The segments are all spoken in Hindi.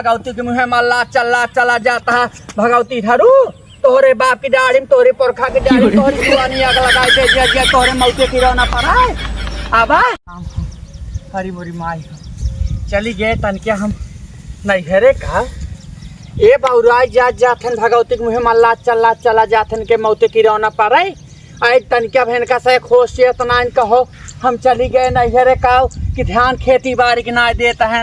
भगवती के मुँह मल्ला चला चला जाता है। भगवती धरू तोहरे बाप की दाढ़ी में तोहरे पुरखा की दाढ़ी में तोहरी पुरानी आग लगाई दे तोहरे मौते की रौना पड़ा है। आबा हरी बोरी माई चली गए तनके हम नहीं हेरे का ए बहुराय जाथन भगवती के मुँह मल्ला चला चला जाथन के मौते की रौना पड़े आए तनके बहन का से खोश इतना कहो हम चली गए नहीं हेरे का कि ध्यान खेती बाड़ी की ना देता है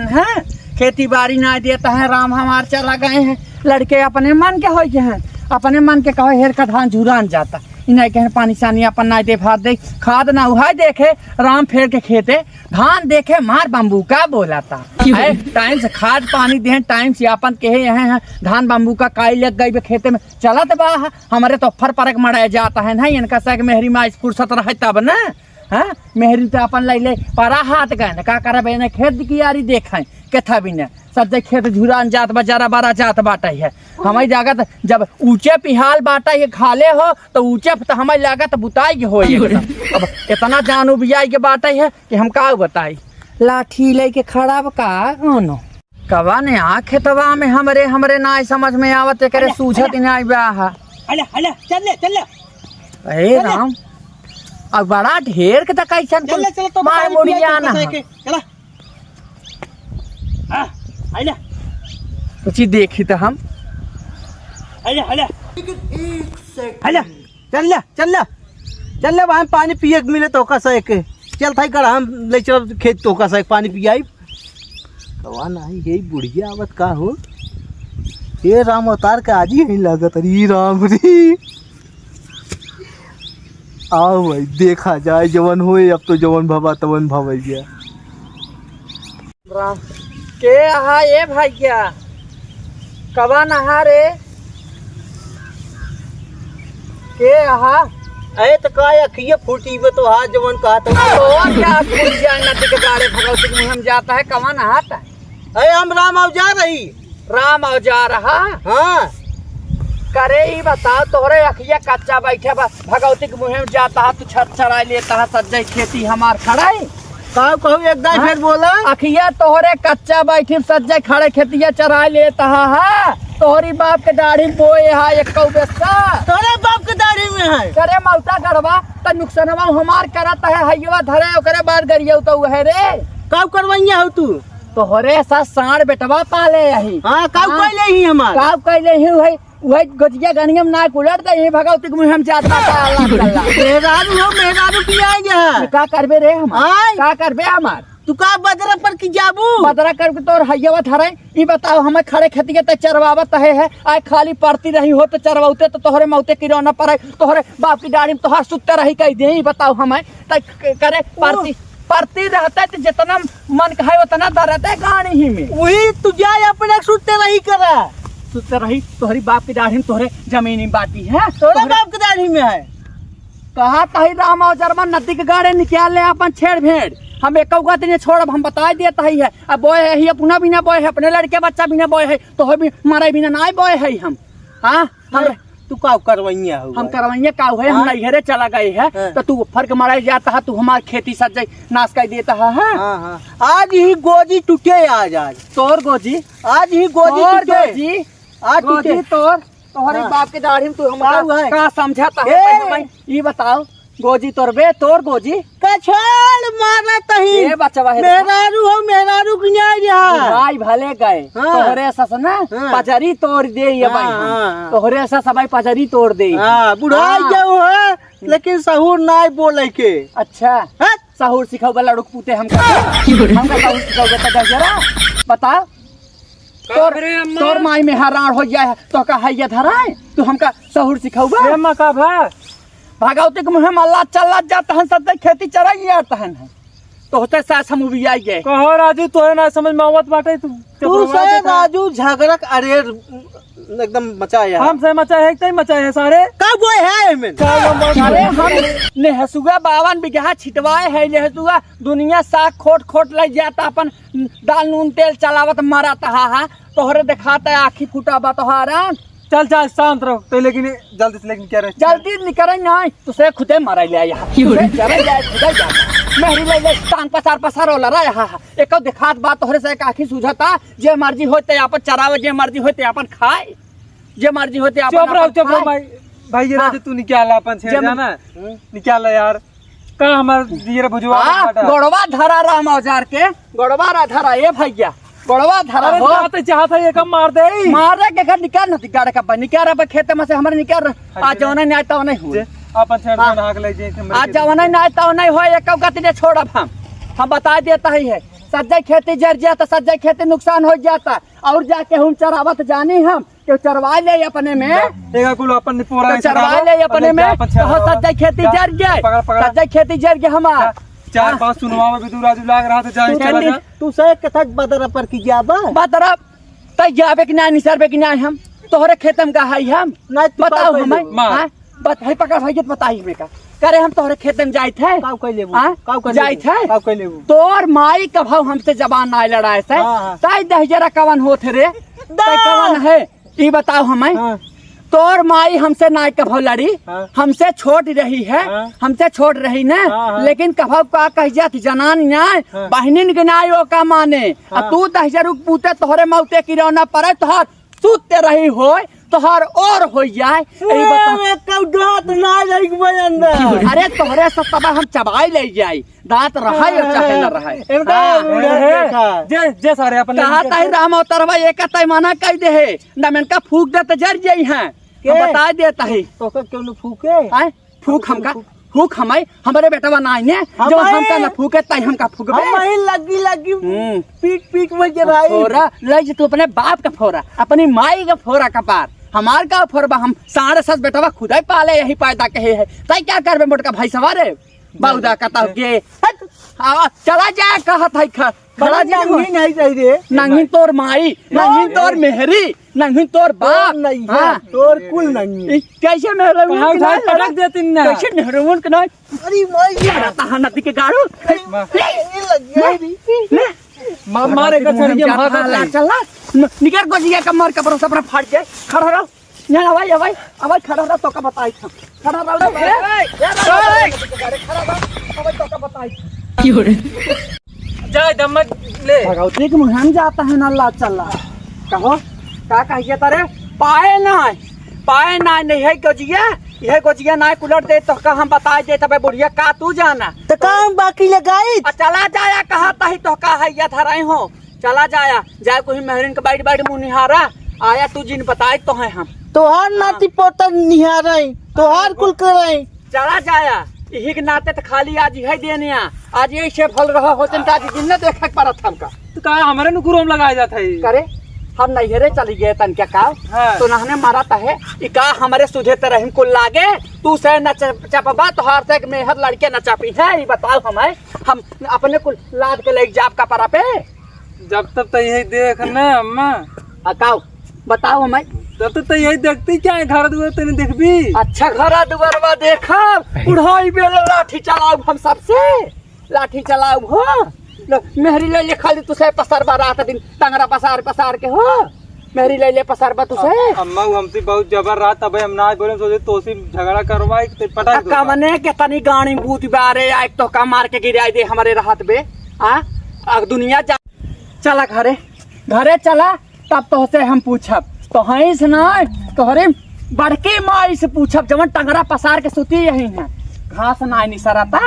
खेती बाड़ी ना देता है। राम हमार चला गए हैं लड़के अपने मन के हो गए हैं अपने मन के कहो हेर का धान झुरान जाता इन्हें कहें पानी सानी अपन ना दे भात दे खाद ना उहा देखे राम फेर के खेते धान देखे मार बम्बू का बोला था टाइम से खाद पानी दे टाइम से अपन कहे यहाँ धान बम्बू का काई लग गई खेते में चलत बा हमारे तो फर परक मराया जाता है नहीं इनका सक मेहरी माँ फुर्सत रहे तब न हाँ मेहरी तो अपन ले परा हाथ गए का करे खेत की यारी देखें कथा भी न सज्जे खेत झुरान जात बजारा बारा जात बाटा है हमारी लागत जब ऊंचे पिहाल बाटा ये खाले हो तो ऊंचे तो हमारी लागत बुताई हो अब इतना जान उबियाई के बाटा है कि हम का बताई लाठी लेके खड़ा का नो कवा ने आ खेतवा में हमरे ना समझ में आवत करे सूझत नहीं बा अरे राम अब बड़ा ढेर के तक कैसन मार मुड़िया ना कुछ देखी तो हम चल वहाँ पानी पिए मिले तो का सक चल था कर हम ले चल खेत तो का सक पानी पियाई कवा नहीं यही बुढ़िया आवत का हो ये राम अवतार के आज ही नहीं लागत री राम री आओ भाई देखा जाए जवन होए अब तो जवन भवा तवन भवैया के आहा ये भाई क्या कबा नहा रे के आहा अरे तो का अखिया फूटी बे तो हाथ जवन कहा तो क्या फूट जाए नदी के गाड़े भगवती के हम जाता है कबा नहाता है। अरे हम राम आओ जा रही राम आओ जा रहा हाँ करे ही बताओ तोहरे अखिया कच्चा बैठे बस भगवती के मुँह में जाता है तू छत चढ़ा लेता है सज्जय खेती हमार खड़ाई कहू एकदम फिर बोला अखिया तोहरे कच्चा बैठी सज्जय खड़े खेतिया चरा लेता है तोहरी बाप के दाढ़ी बोए है एक तोरे बाप के दाढ़ी में है करे मौता गड़वा त नुकसानवा हमार करत है हइवा धरे ओकरे बाद गरिया तो है रे कब करवैया हो तू तोहरे सा साढ़ बेटवा पाले यही हां कब कहले ही हमार कब कहले ही है वही गजिया गनियम ना कुलट दे ये भगवती के मुँह हम जात बाटा अल्लाह मेहरारू की आ गया का करबे रे हम का करबे हमार तू का बदरा पर की जाबू बदरा करके तोर हइया धरे ई बताओ हमें खड़े खेतिया त चरवावत है आय खाली पड़ती रही हो तो चरवाउते तो तोहरे मौते की रोना पड़े तोहरे बाप की दाढ़ी में तोहर सुत्ते रही कह दे ई बताओ हमें त करे पड़ती रहता है तो जितना मन कहे उतना धरते गाड़ी ही में वही तू जाए अपने सुत्ते रही करा सुत्ते रही तोहरी बाप की दाढ़ी में तोहरे जमीनी बाटी है तोरे बाप की दाढ़ी में है कहा तही राम और जर्मन नदी के गाड़े निकाल ले अपन छेड़ भेड़ हम एक दिन छोड़ब हम बता देता ही है अब बोए है ही अपना भी ना बोए है अपने लड़के बच्चा भी ना बोए है तो भी मारे भी ना बोए है हम हाँ हम तू का करवैया हो हम करवैया का है हम नैहरे चला गए है तो तू फर्क मारा जाता है तू हमार खेती सज्जै नाश कर देता है आज ही गोजी टूटे आज तोर गोजी आज ही गोजी आज गोजी तोर तोहरे बाप के दाढ़ी में तू हमारा का समझाता है ये बताओ गोजी तोर बे तोर गोजी कछाड़ मारत ही ए बचवा है मेहरारू की नहीं भाई भले गए तोहरे सस ना पचरी तोड़ दे ये भाई तोहरे सस भाई पचरी तोड़ दे बुढ़ाई जाओ है लेकिन सहूर नहीं बोले के अच्छा सहूर सिखाओ लड़क पूते हमका सहूर सिखाओ जरा बता तोर माई में हरान हो जाए तो का हैया धराए तू हमका सहूर सिखाऊबा अम्मा का भागवती के मुँह मल्ला चला जाता है सदा खेती चराई जाता है तो होते सास हम भी आई गए कहो राजू तो है ना समझ में आवत बाटे तू से राजू झगड़ा अरे एकदम मचाया हमसे मचाया है तई मचाया है सारे कब वो है में अरे हम नेहसुआ 52 बीघा छिटवाए है नेहसुआ दुनिया साग खोट लग जाता अपन दाल नून तेल चलावत मराता है तोहरे दिखाता है आखी फूटा बा तोहारा चल शांत रहो तो लेकिन जल्दी से लेकिन क्या रहे जल्दी निकल नहीं तुझे खुदे मारा लिया यहाँ मेहरी ले ले टांग पसार पसार होला रे हा हा एको दिखात बात तोहरे से आखी सुझता जे मर्जी होते अपन चरावे जे मर्जी होते अपन खाए जे मर्जी होते अपन चुप रहो भाई भाई ये राजे तू निकाल अपन छेड़ जाना निकाल यार का हमार दियर भुजवा गोड़वा धरा राम औजार के गोड़वा रा धरा ए भैया गोड़वा धरा अरे चाहते चाहते ये कम मार दे मारे के घर निकाल न गाड़ का निकाल अब खेत में से हमरे निकाल आज जवना नहीं आता नहीं हुए अपन छेड़ जाना हाक ले जे आज जवना नहीं आता नहीं हो एक गति ने छोड़ब हम बता देता ही है सज्जय खेती जर जाता सज्जय खेती नुकसान हो जाता और जाके हम चरावत जानी हम कि चरवा ले अपने में एगा कुल अपन पूरा चरवा ले अपने में सज्जय खेती जर जाए सज्जय खेती जर गए हमार 4-5 सुनवा में भी तू राजू लाग रहा था जाए चला जा तू से कथक बदर पर की जाबा बदर तय जाबे कि नहीं निसरबे कि नहीं हम तोहरे खेतम का है हम बताओ हमें हां बताई पकड़ भाई बताई हमें का करे हम तोहरे खेत में जाई थे काव कह लेबू जाई थे काव कह लेबू तोर माई का भाव हमसे जबान ना लड़ाए से ताई दहजरा कवन होत रे ताई कवन है ई बताओ हमें तोर माई हमसे नाय कभो लड़ी हमसे छोट रही है हमसे छोट रही ना लेकिन कभो का कह जाती जनान न्याय बहनिन के न्याय ओ का माने तू दहजरू पूते तोहरे मौते की रौना पड़े तोहर सूते रही हो तोहर और हो जाए अरे तोहरे सब तबा हम चबाई ले जाई दांत रहा चाहे न रहा जे सारे अपन कहता है राम अवतारवा एक तय मना कह दे है न मन का फूक दे तो जर जाई हैं बता देता है तो क्यों फूके फूक हमका फूक हमारे हमारे बेटा ना ने जो हमका न फूके तय हमका फूकबे हमारी लगी लगी पीट पीट में जराई फोरा ले तू अपने बाप का फोरा अपनी माई का फोरा कपार हमार का फोरबा हम 7.5 बेटवा खुद ही पाले यही पैदा कहे है तय क्या करबे मोटका भाई सवारे बाउदा कता के चला जा कहत है खड़ा जा नहीं चाहिए नंगी तोर माई नंगी तोर मेहरी नंगी तोर बाप नहीं तोर कुल नहीं कैसे मेहरवन पटक देती ना कैसे मेहरवन के नहीं अरे माई रहता नदी के गाड़ू मारे का छड़िया चला निकर गोजिया का मार का भरोसा पर फट जाए खड़ा रहो यहाँ भाई भाई अब खड़ा रहो तो का बताई था खड़ा रहो खड़ा रहो तो का बताई क्यों रे जाए दम्मत ले भगवती के मुहान जाता है ना अल्लाह चला कहो का कहिए तारे पाए ना नहीं है गोजिया यह गोजिया ना कुलट दे तो का हम बता दे तबे बुढ़िया का तू जाना तो काम बाकी लगाई चला जाया कहता ही तो का है या धराई हो चला जाया जाए कोई मेहरिन के बैठ बैठ मुंह निहारा आया तू जिन बताए तो है हम तोहार नाती पोता निहारई तोहार कुल करई चला जाया यही के नाते तो खाली आज है देने आज यही से फल रहा होते ताकि जिन ने देखे पड़त हमका तो का हमारे नुकुर में लगाया जाता है करे हम नैहरे चली गए तन क्या का तो नहने मारा है इका हमारे सुधे तरह कुल लागे तू से न चपबा तो हर से मेहर लड़के न चापी है ये बताओ हमें हम अपने कुल लाद के लेके जाप का परा पे जब तक तो यही देख ना अम्मा अकाओ बताओ हमें जब तक तो यही देखती क्या है घर दुआर तेने देखबी अच्छा घर दुआरवा देखा उड़ाई बेल लाठी चलाऊ हम सबसे लाठी चलाऊ हो मेहरी ले खाली तुसे पसार रात दिन टंगरा पसार के हो मेहरी ले पसार तुसे अम्मा हमसे बहुत जबर रात अब हम ना बोले सोचे तो सी झगड़ा करवाई पटा का मने के तनी गाड़ी बूत बारे एक तो का मार के गिराई दे हमारे राहत बे दुनिया जा चला घरे चला तब तो से हम पूछब तो है से ना तोहरे बड़के माई से पूछब जवन टंगरा पसार के सुती यही है घास ना निसरता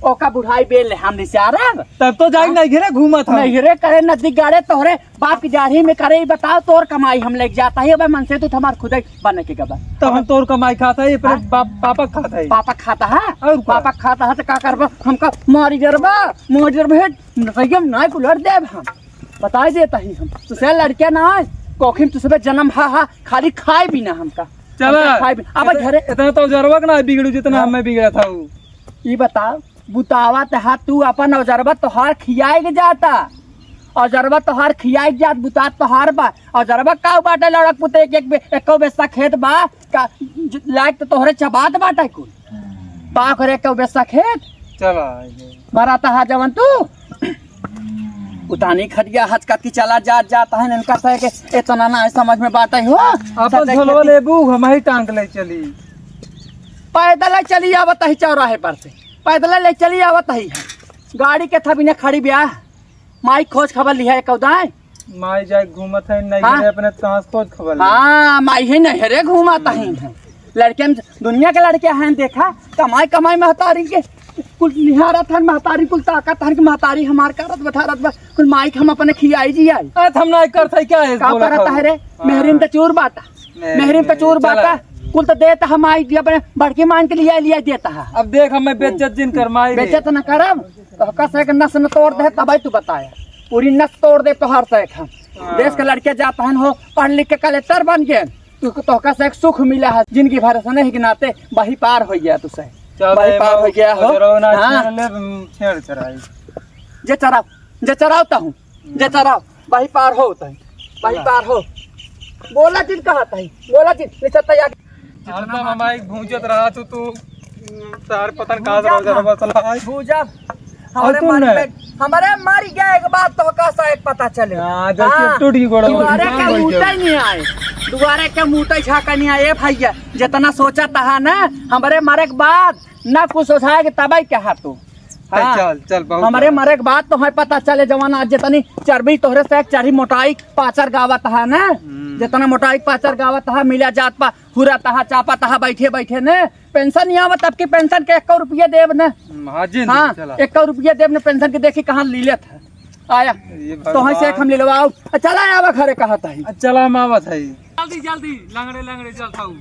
ओका बुढ़ाई बेल हम निसारब तब तो जाई नहीं घिरे घूमा था नहीं घिरे करे नजदीक गाड़े तोहरे बाप की दाढ़ी में करे बताओ तोर कमाई हम लेके जाता है अब मन से तो हमार खुद बने के गबा तब हम तोर कमाई खाता है पापा खाता है और पापा खाता है तो का करबा हमका मारी जरबा नहीं कुलर देब हम बता देता ही हम तुसे लड़के ना कोखिम तुसे जन्म हा खाली खाए भी ना हमका चला अब घरे इतना तो जरबा ना बिगड़ू जितना हमें बिगड़ा था ये बताओ बुतावा तहा तू अपन औजरबा तोहार खियाए के जाता औजरबा तोहार खियाए के जात बुता तोहार बा औजरबा का बाटे लड़क पुते एक बेसा खेत बा का लायक तो तोहरे चबात बाटे कुल बा करे एक बेसा खेत चला बराता हा जवन तू उतानी खटिया हचकत की चला जाता है इनका सह के इतना ना समझ में बात हो अपन झोलवा लेबू हम ही टांग ले चली पैदल चली आवत है चौराहे पर से पैदल ले चली आवत है गाड़ी के था बिना खड़ी ब्याह माई खोज खबर लिया है कौदाय माई जाए घूमत है नहीं हाँ? है अपने सांस खोज खबर ले। हाँ माई ही नहीं रे घूमाता ही है लड़के में दुनिया के लड़के हैं देखा कमाई कमाई महतारी के कुल निहारत है महतारी कुल ताकत है कि महतारी हमार करत बठारत बस कुल माई हम अपने खियाई जी आई आज हम नहीं करते क्या है का बोला करता है रे हाँ। मेहरीन तो चूर बाटा मेहरीन पे चूर चला। बाटा कुल तो देता हम आई अपने बड़की मान के लिया देता है अब देख हमें बेइज्जत जिन कर माई रे। बेचत न करब तो कस एक नस न तोड़ दे तब तू बताया पूरी नस तोड़ दे तो हर से हम देश के लड़के जाता है हो पढ़ लिख के कलेक्टर बन गए तू तो कस एक सुख मिला है जिंदगी भर से नहीं गिनाते वही पार हो गया तुझसे वही पार हो गया हो हाँ। छेड़ चराई जे चरावता हूँ जे चराव वही पार हो वही पार हो बोला चीज कहता है बोला चीज निश्चित तैयार हरदम हमारी भूंजत रहा तू सार पतन का जरा चला भूजब और तू ने? हमारे मारी गया एक बात तो कैसा एक पता चले हां जैसे टूट गई गोड़ा दुआरे के मुंह नहीं आए दुआरे के मुंह झाका नहीं आए भैया जितना सोचा था ना हमारे मारे के बाद ना कुछ सोचा के तबाई क्या हाथों चल चल बहुत हमारे मरे के बाद तो है पता चले जवान आज जितनी चर्बी तोहरे से चढ़ी मोटाई पाचर गावत है ना जितना मोटाई पाचर गावत है मिला जात पा हुरा तहा चापा तहा बैठे बैठे ने पेंशन नहीं आवत अब की पेंशन के 1 रुपया देव ने हाजिर हाँ चला 1 रुपया देव ने पेंशन के देखी कहाँ लीले था आया तो है से हम ले लवाओ चला आवा घरे कहा था चला मावत है जल्दी जल्दी लंगड़े लंगड़े चलता हूं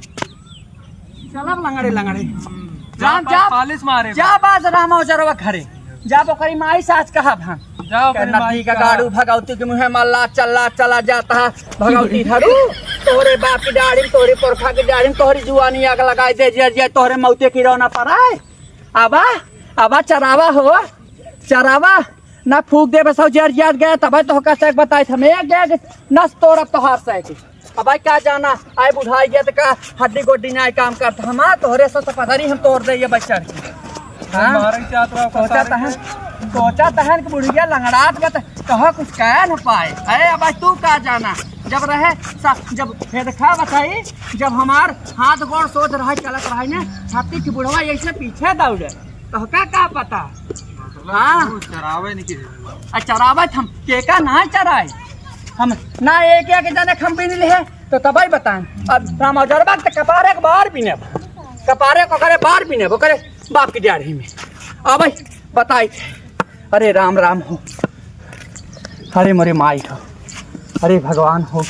चला लंगड़े लंगड़े जा जा पालिश मारे जा बाज राम औजरवा घरे जा बकरी माई साच कहा भान जाओ नदी का गाड़ू भगवती के मुँह मल्ला चला जाता है भगवती धरू तोहरे बाप की दाढ़ी में तोहरे पुरखा की दाढ़ी में तोहरी जुआनी आग लगाई दे जे तोहरे मौते की रौना पड़ाए आबा चरावा हो चरावा ना फूक दे बस जर गया तब तो का बताए थे एक गया नस तोड़ अब तोहार से अब भाई क्या जाना आए बुढ़ाई गया तो का हड्डी गोड्डी ना काम करता हम तोहरे से तो पता नहीं हम तोड़ दे बच्चा सोचा तहन कि बुढ़िया लंगड़ात बता कहा कुछ कह न पाए अरे अब तू का जाना जब रहे जब फेदखा बताई जब हमार हाथ गोड़ सोच रहा चलत रहा ने छाती की बुढ़वा ऐसे पीछे दौड़े तो का पता हाँ चरावत हम केका ना चराए हम ना एक जने हम भी नहीं है तो तबाई बताएं अब राम औजरबा तो कपारे के बाहर भी नहीं कपारे को करे बाहर भी नहीं वो करे बाप की डाढ़ी में अब बताई थे अरे राम राम हो अरे मोरे माई हो अरे भगवान हो